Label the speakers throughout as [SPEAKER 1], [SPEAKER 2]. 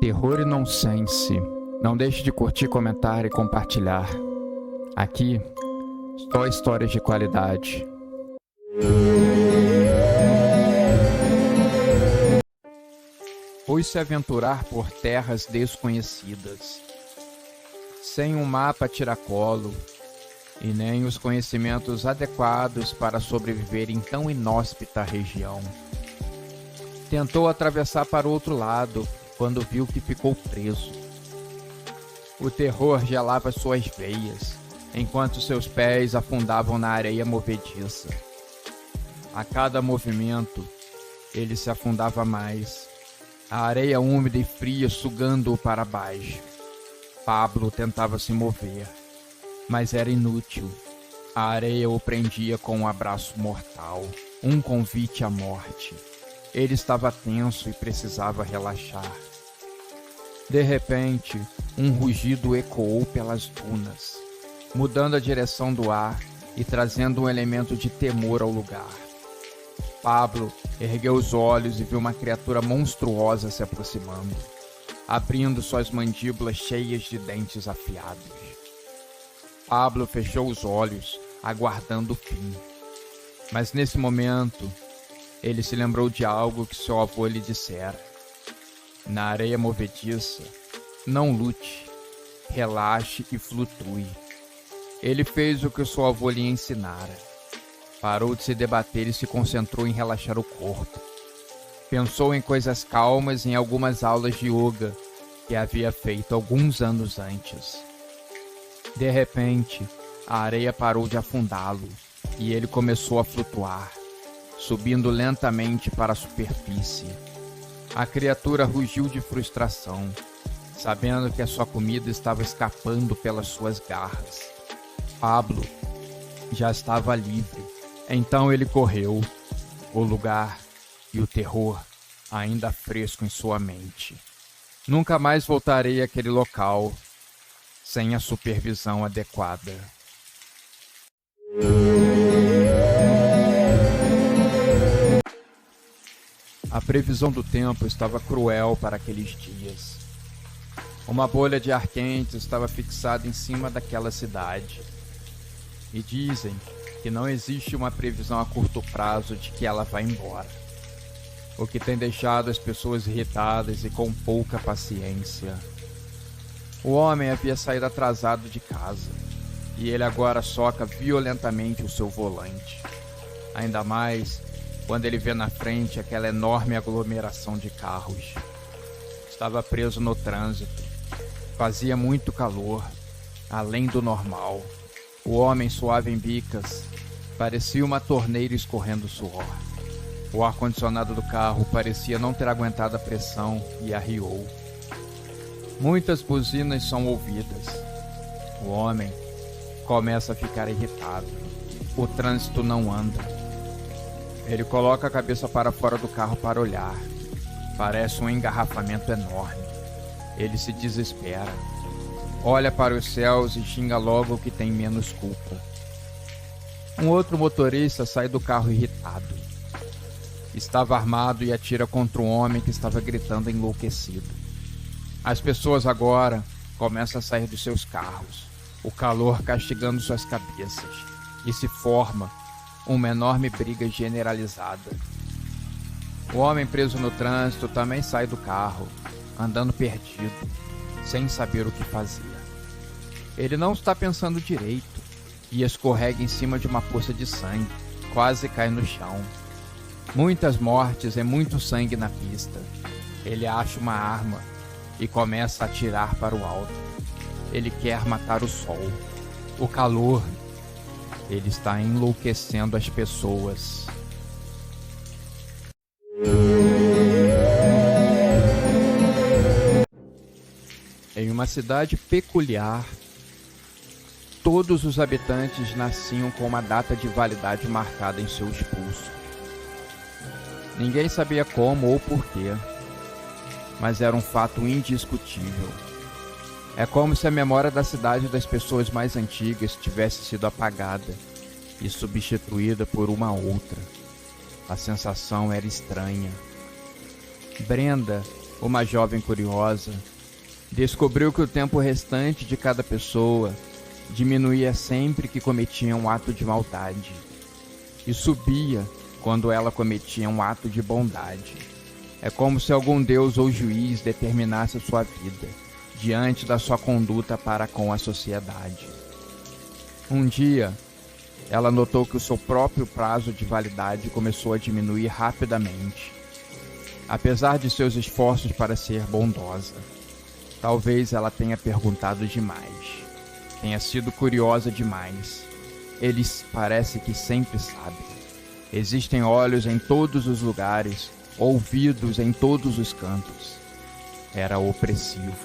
[SPEAKER 1] Terror e nonsense. Não deixe de curtir, comentar e compartilhar. Aqui, só histórias de qualidade. Foi se aventurar por terras desconhecidas, sem um mapa a tiracolo e nem os conhecimentos adequados para sobreviver em tão inóspita região. Tentou atravessar para o outro lado, quando viu que ficou preso. O terror gelava suas veias, enquanto seus pés afundavam na areia movediça. A cada movimento, ele se afundava mais, a areia úmida e fria sugando-o para baixo. Pablo tentava se mover, mas era inútil. A areia o prendia com um abraço mortal, um convite à morte. Ele estava tenso e precisava relaxar. De repente, um rugido ecoou pelas dunas, mudando a direção do ar e trazendo um elemento de temor ao lugar. Pablo ergueu os olhos e viu uma criatura monstruosa se aproximando, abrindo suas mandíbulas cheias de dentes afiados. Pablo fechou os olhos, aguardando o fim. Mas nesse momento, ele se lembrou de algo que seu avô lhe dissera. Na areia movediça, não lute, relaxe e flutue. Ele fez o que o seu avô lhe ensinara. Parou de se debater e se concentrou em relaxar o corpo. Pensou em coisas calmas e em algumas aulas de yoga que havia feito alguns anos antes. De repente, a areia parou de afundá-lo e ele começou a flutuar, subindo lentamente para a superfície. A criatura rugiu de frustração, sabendo que a sua comida estava escapando pelas suas garras. Pablo já estava livre, então ele correu, o lugar e o terror ainda fresco em sua mente. Nunca mais voltarei àquele local sem a supervisão adequada. A previsão do tempo estava cruel para aqueles dias. Uma bolha de ar quente estava fixada em cima daquela cidade. E dizem que não existe uma previsão a curto prazo de que ela vai embora. O que tem deixado as pessoas irritadas e com pouca paciência. O homem havia saído atrasado de casa, e ele agora soca violentamente o seu volante. Ainda mais quando ele vê na frente aquela enorme aglomeração de carros. Estava preso no trânsito. Fazia muito calor, além do normal. O homem suava em bicas, parecia uma torneira escorrendo suor. O ar-condicionado do carro parecia não ter aguentado a pressão e arriou. Muitas buzinas são ouvidas. O homem começa a ficar irritado. O trânsito não anda. Ele coloca a cabeça para fora do carro para olhar. Parece um engarrafamento enorme. Ele se desespera. Olha para os céus e xinga logo que tem menos culpa. Um outro motorista sai do carro irritado. Estava armado e atira contra um homem que estava gritando enlouquecido. As pessoas agora começam a sair dos seus carros, o calor castigando suas cabeças, e se forma uma enorme briga generalizada. O homem preso no trânsito também sai do carro, andando perdido, sem saber o que fazer. Ele não está pensando direito e escorrega em cima de uma poça de sangue, quase cai no chão. Muitas mortes e muito sangue na pista. Ele acha uma arma e começa a atirar para o alto. Ele quer matar o sol, o calor. Ele está enlouquecendo as pessoas. Em uma cidade peculiar, todos os habitantes nasciam com uma data de validade marcada em seus pulsos. Ninguém sabia como ou porquê, mas era um fato indiscutível. É como se a memória da cidade das pessoas mais antigas tivesse sido apagada e substituída por uma outra. A sensação era estranha. Brenda uma jovem curiosa, descobriu que o tempo restante de cada pessoa diminuía sempre que cometia um ato de maldade e subia quando ela cometia um ato de bondade. É como se algum deus ou juiz determinasse a sua vida diante da sua conduta para com a sociedade. Um dia, ela notou que o seu próprio prazo de validade começou a diminuir rapidamente, apesar de seus esforços para ser bondosa. Talvez ela tenha perguntado demais, tenha sido curiosa demais. Eles parece que sempre sabem. Existem olhos em todos os lugares, ouvidos em todos os cantos. Era opressivo.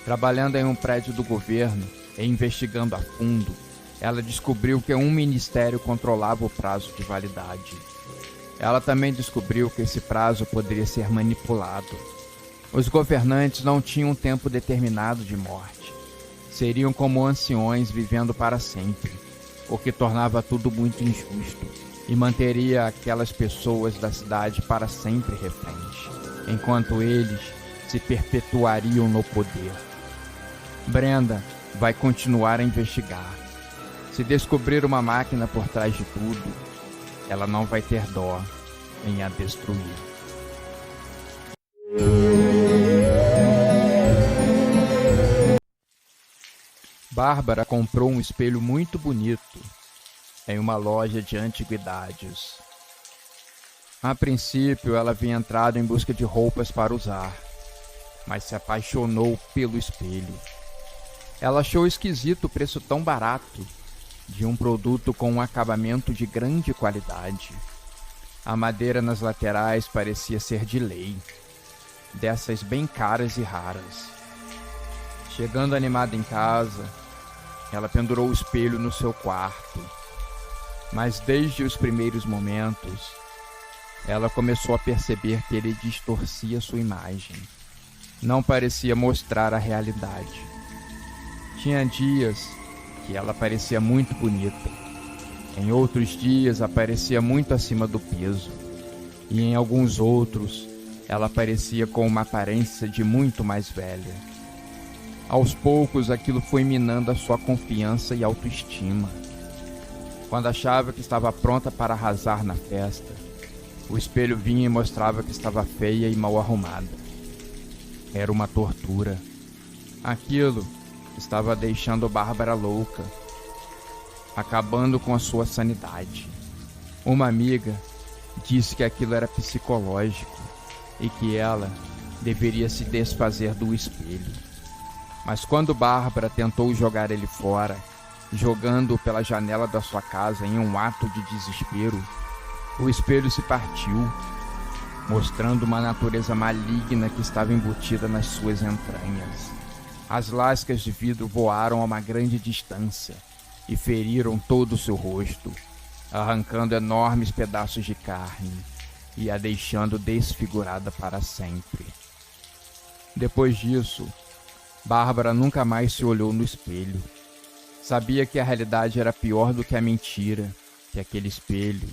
[SPEAKER 1] Trabalhando em um prédio do governo e investigando a fundo, ela descobriu que um ministério controlava o prazo de validade. Ela também descobriu que esse prazo poderia ser manipulado. Os governantes não tinham um tempo determinado de morte. Seriam como anciões vivendo para sempre, o que tornava tudo muito injusto e manteria aquelas pessoas da cidade para sempre reféns, enquanto eles se perpetuariam no poder. Brenda vai continuar a investigar. Se descobrir uma máquina por trás de tudo, ela não vai ter dó em a destruir. Bárbara comprou um espelho muito bonito em uma loja de antiguidades. A princípio, ela havia entrado em busca de roupas para usar, mas se apaixonou pelo espelho. Ela achou esquisito o preço tão barato de um produto com um acabamento de grande qualidade. A madeira nas laterais parecia ser de lei, dessas bem caras e raras. Chegando animada em casa, ela pendurou o espelho no seu quarto. Mas desde os primeiros momentos, ela começou a perceber que ele distorcia sua imagem. Não parecia mostrar a realidade. Tinha dias que ela parecia muito bonita. Em outros dias, aparecia muito acima do peso. E em alguns outros, ela parecia com uma aparência de muito mais velha. Aos poucos, aquilo foi minando a sua confiança e autoestima. Quando achava que estava pronta para arrasar na festa, o espelho vinha e mostrava que estava feia e mal arrumada. Era uma tortura. Aquilo estava deixando Bárbara louca, acabando com a sua sanidade. Uma amiga disse que aquilo era psicológico e que ela deveria se desfazer do espelho. Mas quando Bárbara tentou jogar ele fora, jogando-o pela janela da sua casa em um ato de desespero, o espelho se partiu, mostrando uma natureza maligna que estava embutida nas suas entranhas. As lascas de vidro voaram a uma grande distância e feriram todo o seu rosto, arrancando enormes pedaços de carne e a deixando desfigurada para sempre. Depois disso, Bárbara nunca mais se olhou no espelho. Sabia que a realidade era pior do que a mentira que aquele espelho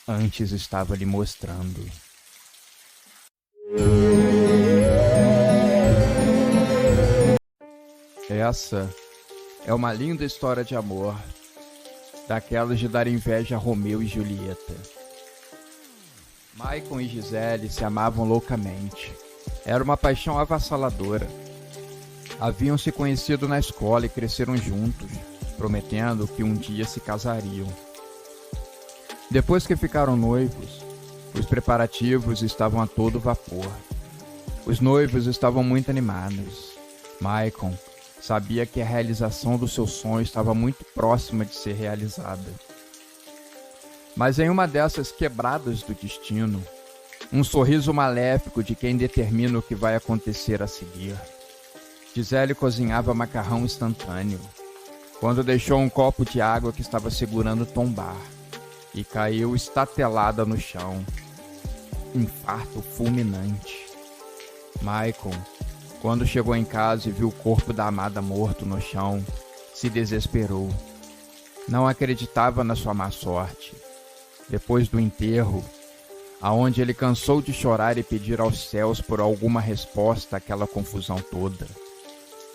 [SPEAKER 1] antes estava lhe mostrando. Essa é uma linda história de amor, daquelas de dar inveja a Romeu e Julieta. Maicon e Gisele se amavam loucamente. Era uma paixão avassaladora. Haviam se conhecido na escola e cresceram juntos, prometendo que um dia se casariam. Depois que ficaram noivos, os preparativos estavam a todo vapor. Os noivos estavam muito animados. Maicon sabia que a realização do seu sonho estava muito próxima de ser realizada. Mas em uma dessas quebradas do destino, um sorriso maléfico de quem determina o que vai acontecer a seguir, Gisele cozinhava macarrão instantâneo, quando deixou um copo de água que estava segurando tombar e caiu estatelada no chão. Infarto fulminante. Maicon, quando chegou em casa e viu o corpo da amada morto no chão, se desesperou. Não acreditava na sua má sorte. Depois do enterro, aonde ele cansou de chorar e pedir aos céus por alguma resposta àquela confusão toda.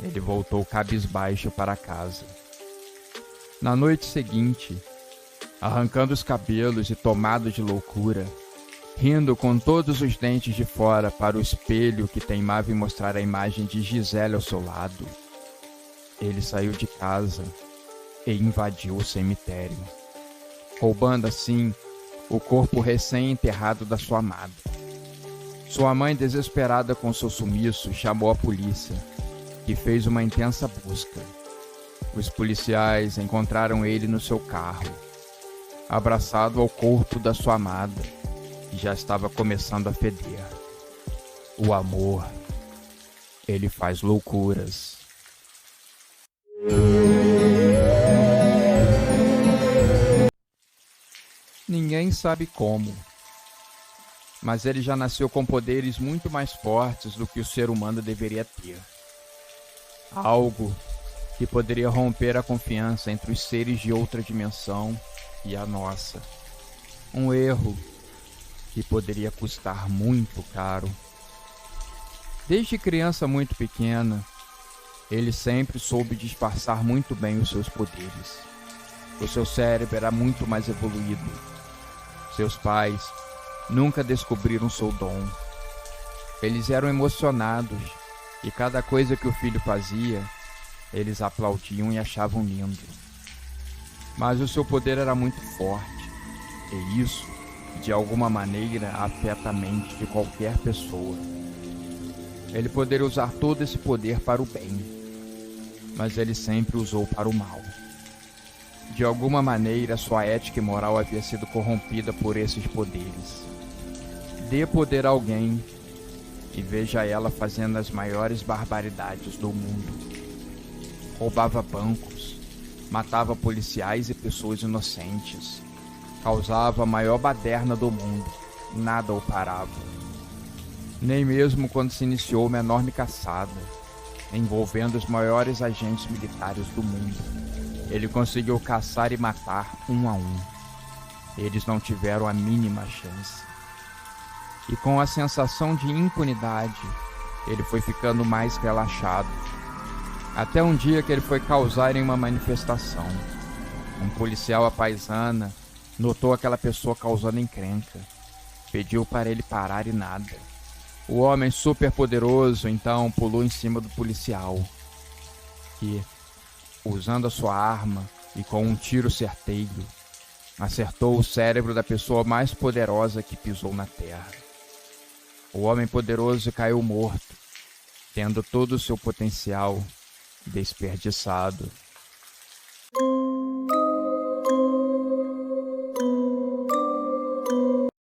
[SPEAKER 1] Ele voltou cabisbaixo para casa. Na noite seguinte, arrancando os cabelos e tomado de loucura, rindo com todos os dentes de fora para o espelho que teimava em mostrar a imagem de Gisele ao seu lado, ele saiu de casa e invadiu o cemitério, roubando assim o corpo recém-enterrado da sua amada. Sua mãe, desesperada com seu sumiço, chamou a polícia, que fez uma intensa busca. Os policiais encontraram ele no seu carro, abraçado ao corpo da sua amada, que já estava começando a feder. O amor, ele faz loucuras. Ninguém sabe como, mas ele já nasceu com poderes muito mais fortes do que o ser humano deveria ter. Algo que poderia romper a confiança entre os seres de outra dimensão e a nossa. Um erro que poderia custar muito caro. Desde criança muito pequena, ele sempre soube disfarçar muito bem os seus poderes. O seu cérebro era muito mais evoluído. Seus pais nunca descobriram seu dom. Eles eram emocionados e cada coisa que o filho fazia, eles aplaudiam e achavam lindo. Mas o seu poder era muito forte, e isso, de alguma maneira, afeta a mente de qualquer pessoa. Ele poderia usar todo esse poder para o bem, mas ele sempre usou para o mal. De alguma maneira, sua ética e moral havia sido corrompida por esses poderes. Dê poder a alguém e veja ela fazendo as maiores barbaridades do mundo. Roubava bancos, matava policiais e pessoas inocentes, causava a maior baderna do mundo, nada o parava. Nem mesmo quando se iniciou uma enorme caçada, envolvendo os maiores agentes militares do mundo, ele conseguiu caçar e matar um a um. Eles não tiveram a mínima chance. E com a sensação de impunidade, ele foi ficando mais relaxado. Até um dia que ele foi causar em uma manifestação. Um policial à paisana notou aquela pessoa causando encrenca. Pediu para ele parar e nada. O homem superpoderoso então pulou em cima do policial, que, usando a sua arma e com um tiro certeiro, acertou o cérebro da pessoa mais poderosa que pisou na terra. O homem poderoso caiu morto, tendo todo o seu potencial desperdiçado.